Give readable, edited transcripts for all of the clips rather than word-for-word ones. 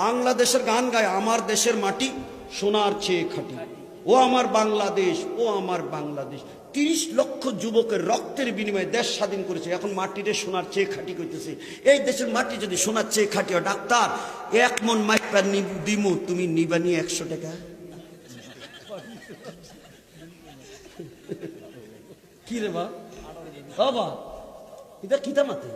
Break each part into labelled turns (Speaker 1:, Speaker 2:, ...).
Speaker 1: বাংলাদেশের গান গায়, আমার দেশের মাটি সোনার চেয়ে খাঁটি, ও আমার বাংলাদেশ, ও আমার বাংলাদেশ। 30 লক্ষ যুবকের রক্তের বিনিময়ে দেশ স্বাধীন করেছে, এখন মাটিরে সোনার চেয়ে খাঁটি কইতেছে। এই দেশের মাটি যদি সোনার চেয়ে খাঁটি হয়, ডাক্তার 1 মন মাইপা দিমু, তুমি নিবানি 100 টাকা। কি রে বাবা, এটা কিতা মাতে?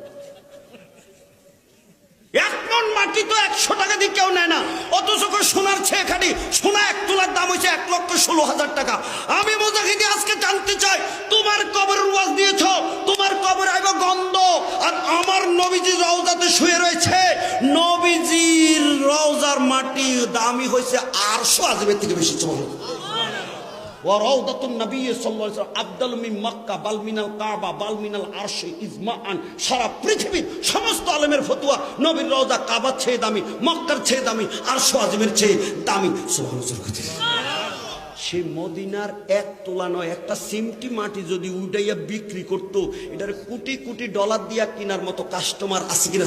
Speaker 1: 1 মন মাটি তো 100 টাকা দিয়ে কেউ নেয় না, অথচ সোনার চেয়ে খাঁটি। সোনা 1 তোলার দাম হয়েছে 1,16,000 টাকা। আমি মুজাহিদি আজকে জানতে চাই, তোমার কবরের ওয়াজ দিয়েছ, তোমার কবরে আইব গন্ধ, আর আমার নবীজির রওজাতে শুয়ে রয়েছে। নবীজির রওজার মাটি দামি হয়েছে 800 আজমের থেকে বেশি। চলো ওয়ারাউদাতুন নবী সাল্লাল্লাহু আলাইহি ওয়াসাল্লাম আফদালু মিন মক্কা বাল মিনাল কাবা বাল মিনাল আরশি ইজমাআন। সারা পৃথিবীর সমস্ত আলেমের ফতোয়া, নবীর রওজা কাবার চেয়ে দামি, মক্কার চেয়ে দামি, আরশ আজমের চেয়ে দামি। সুবহানাল্লাহ। সেই মদিনার 1 তোলা নয়, একটা সিমটি মাটি যদি উঠাইয়া বিক্রি করতো, এটার কোটি কোটি ডলার দিয়া কেনার মতো কাস্টমার আছে কিনা?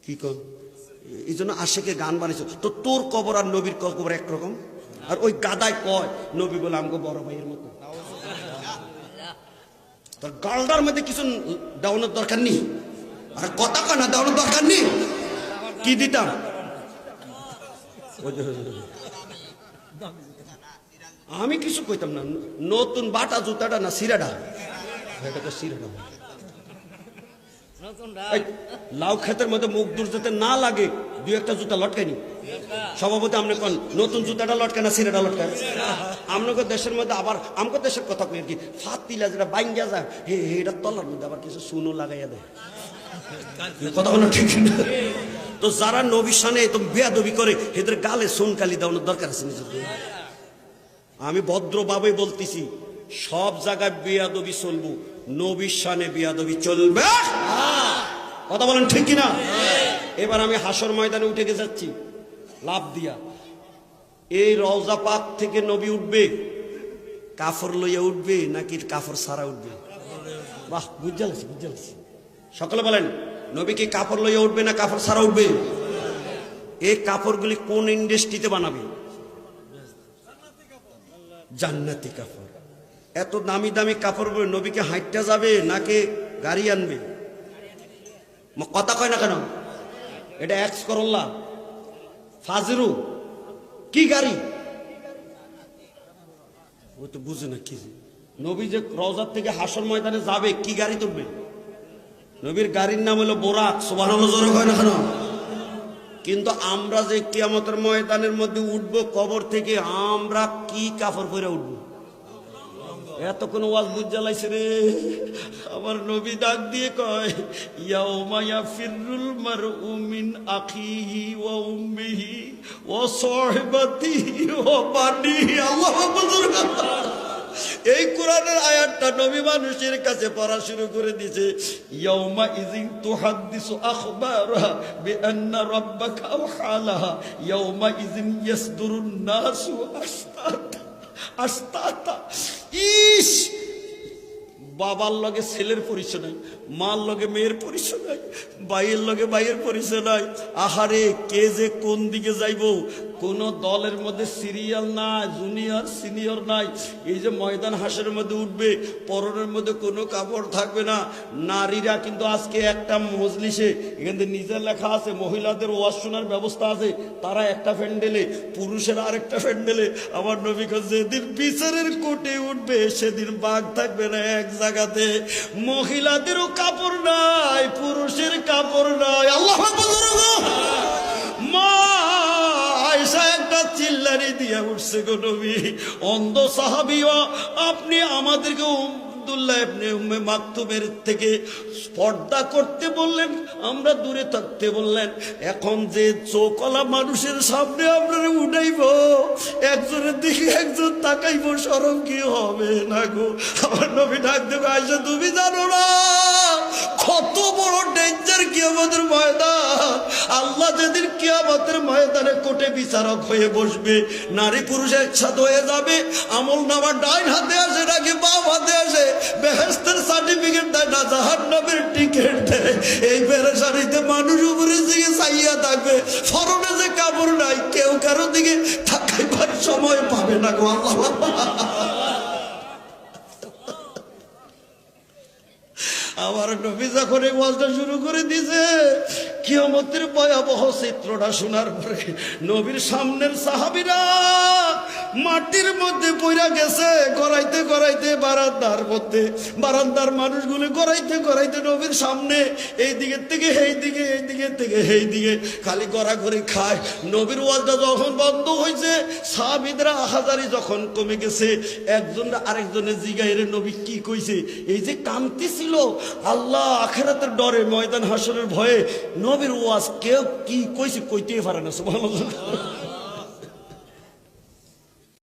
Speaker 1: কি কর, এই জন্য আশেকে গান বানিয়েছ। তো তোর কবর আর নবীর কবর একরকম। আর ওই গাদায় কয় নবী বলে আমগো বড় ভাইয়ের মতো। তোর গালডার মধ্যে কিছু দেওয়ানোর দরকার নেই, আর কথা কয় না দেওয়ানোর দরকার নেই। কি দিতাম? আমি কিছু কইতাম না। নতুন বাটা জুতাটা না সিরাডা, এটা তো সিরাডা। লাউ ক্ষেতের মধ্যে মুখ দূর যাতে না লাগে 2-1টা জুতা লটকায়নি। সভাপতি আপনি কোন নতুন জুতাটা লটকায় না সিরাটা লটকায়? আপনাকে দেশের মধ্যে আবার আমাকে দেশের কথা কই আর কি, ফাতিলা যেটা বাইঙ্গা যায়, এটা তলার মধ্যে আবার কিছু সুনো লাগাইয়া দেয়। কথা বলো ঠিক না? তো যারা নবী শানে তো বেয়াদবি করে, এদের গালে সোনকালি দেওয়ানোর দরকার আছে নিজের। আমি ভদ্রভাবে বলতেছি, সব জায়গায় বেয়াদবি চলবো, নবীর শানে বেয়াদবি চলবে। কথা বলেন ঠিক কিনা? এবার আমি হাসর ময়দানে উঠে গিয়ে যাচ্ছি লাভ দিয়া। এই রওজা পাক থেকে নবী উঠবে, কাফর লইয়া উঠবে নাকি কাফর সারা উঠবে? বাহ, বুঝালাছি। সকলে বলেন, নবী কি কাপড় লইয়া উঠবে না কাপড় সারা উঠবে? এই কাপড়গুলি কোন ইন্ডাস্ট্রিতে বানাবে? জান্নাতি কাপড়। এত দামি দামি কাপড় নবীকে হাঁটতে যাবে নাকি গাড়ি আনবে? কথা কয় না কেন? এটা এক্স করল্লা ফাজরু কি গাড়ি? ও তো বুঝে না কি। নবী যে রওজার থেকে হাসর ময়দানে যাবে, কি গাড়ি তুলবে? নবীর গাড়ির নাম হলো বোরাক। সুবহানাল্লাহ, জোরে কয় না কেন? কিন্তু আমরা যে কিয়ামতের ময়দানের মধ্যে উঠবো কবর থেকে, আমরা কি কাপড় পরে উঠবো? এত কোন ওয়াজ বুঝালাইছে রে। আমার নবী ডাক দিয়ে কয়, ইয়াউমা ইয়াফিরুল মারউ মিন আখিহি ওয়া উম্মিহি ওয়া সাহিবাতিহি ওয়া বানিহি। আল্লাহু আকবার। এই কোরআনের আয়াতটা নবী মানুষের কাছে পড়া শুরু করে দিয়েছে। ইয়াউমা ইযিন তুহাদ্দিসু আখবারাহা বিআন্না রাব্বাকা আওহালাহা ইয়াউমা ইযিন ইয়াসদুরুন নাসু আশতাতা। ইস, বাবার লগে ছেলের পরিচয় নাই, মার লগে মেয়ের পরিচয় নাই, ভাইয়ের লগে ভাইয়ের পরিচয় নাই। আহারে, কে যে কোন দিকে যাইব? কোন দলের মধ্যে সিরিয়াল নাই, জুনিয়র সিনিয়র নাই। এই যে ময়দান হাসের মধ্যে উঠবে, পরনের মধ্যে কোনো কাপড় থাকবে না। নারীরা কিন্তু আজকে একটা মজলিসে, এখানে নিজের লেখা আছে মহিলাদের ওয়াজ শোনার ব্যবস্থা আছে, তারা একটা প্যান্ডেলে, পুরুষের আরেকটা প্যান্ডেলে। আমার নবী যেদিন বিচারের কোর্টে উঠবে, সেদিন বাঘ থাকবে না এক জায়গাতে। মহিলাদেরও কাপড় নাই, পুরুষের কাপড় নাই। আল্লাহু আকবার। মা আয়েশা একটা চিল্লানি দিয়ে উঠছে গো নবী, অন্ধ সাহাবীও আপনি আমাদেরকে আব্দুল্লাহ ইবনে উম্মে মাকতুমের থেকে পর্দা করতে বললেন, আমরা দূরে থাকতে বললেন। এখন যে চোখলা মানুষের সামনে আপনারা উঠাইব, একজনের দিকে একজন তাকাইব, শরম কি হবে না গো? আমার নবী ডাক দেবে, আয়েশা তুমি জানো না কত বড় ডেঞ্জার কি আমাদের ময়দান? আল্লাহ যেদিন কিয়ামতের ময়দানে কোর্টে বিচারক হয়ে বসবে, নারী পুরুষ একসাথে হয়ে যাবে, আমল নামা ডাইন হাতে আসে নাকি বাম হাতে আসে, বেহেশতের সার্টিফিকেট দেয় না জাহান্নামের টিকিট দেয়। এই পেরেশানিতে মানুষ উপরে দিকে চাইয়া থাকবে, ফরনে যে কাপড় নাই, কেউ কারো দিকে থাকাইবার সময় পাবে না গো আল্লাহ। আমার নবী যখন এই ওয়াজটা শুরু করে দিয়েছে, কিয়ামতের ভয়াবহ চিত্রটা শোনার পরে নবীর সামনের সাহাবীরা মাটির মধ্যে পইরা গেছে, গড়াইতে গড়াইতে বারান্দার মধ্যে, বারান্দার মানুষগুলো গড়াইতে গড়াইতে নবীর সামনে এই দিকের থেকে এই দিকে, এই দিকের থেকে এই দিকে খালি গড়াগড়ি খায়। নবীর ওয়াজটা যখন বন্ধ হয়েছে, সাহাবীরা হাজারি যখন কমে গেছে, একজন আরেকজনের জিগাইরে নবী কি কইছে, এই যে কামতি ছিল আল্লাহ আখিরাতের ডরে, ময়দান হাসরের ভয়ে নবীর ওয়াজ কেউ কি কইছে কইতেই পারে না। সুবহানাল্লাহ।